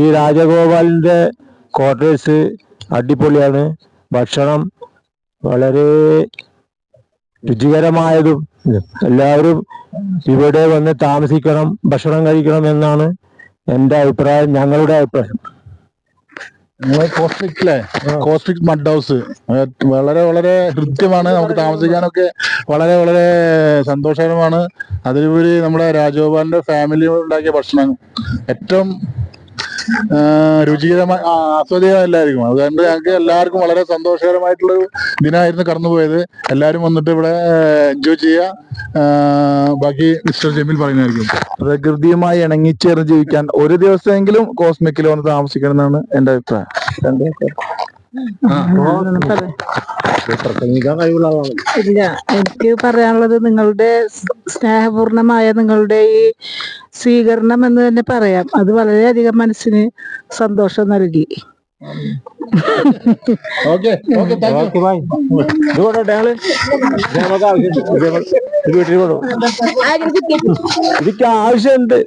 ഈ രാജഗോപാലിന്റെ ക്വാർട്ടേഴ്സ് അടിപൊളിയാണ്. ഭക്ഷണം വളരെ രുചികരമായതും എല്ലാവരും ഇവിടെ വന്ന് താമസിക്കണം, ഭക്ഷണം കഴിക്കണം എന്നാണ് എൻ്റെ അഭിപ്രായം, ഞങ്ങളുടെ അഭിപ്രായം. കോസ്മിക് മഡ് ഹൗസ് വളരെ വളരെ ഹൃദ്യമാണ്. നമുക്ക് താമസിക്കാനൊക്കെ വളരെ വളരെ സന്തോഷകരമാണ്. അതിലുപരി നമ്മുടെ രാജഗോപാലിന്റെ ഫാമിലി ഉണ്ടാക്കിയ ഭക്ഷണം ഏറ്റവും രുചികരമായ ആസ്വാദ്യമല്ലായിരിക്കും. അതുകൊണ്ട് ഞങ്ങൾക്ക് എല്ലാവർക്കും വളരെ സന്തോഷകരമായിട്ടുള്ളൊരു ദിനമായിരുന്നു കടന്നുപോയത്. എല്ലാവരും വന്നിട്ട് ഇവിടെ എൻജോയ് ചെയ്യുക. ബാക്കി മിസ്റ്റർ ജമീൽ പറയുന്നതായിരിക്കും. പ്രകൃതിയുമായി ഇണങ്ങിച്ചേർന്ന് ജീവിക്കാൻ ഒരു ദിവസമെങ്കിലും കോസ്മിക്കിൽ വന്ന് താമസിക്കണം എന്നാണ് എൻ്റെ അഭിപ്രായം. ഇല്ല, എനിക്ക് പറയാനുള്ളത് നിങ്ങളുടെ സ്നേഹപൂർണമായ നിങ്ങളുടെ ഈ സ്വീകരണം എന്ന് തന്നെ പറയാം. അത് വളരെയധികം മനസ്സിന് സന്തോഷം നൽകി. ഇതിക്ക് ആവശ്യമുണ്ട്.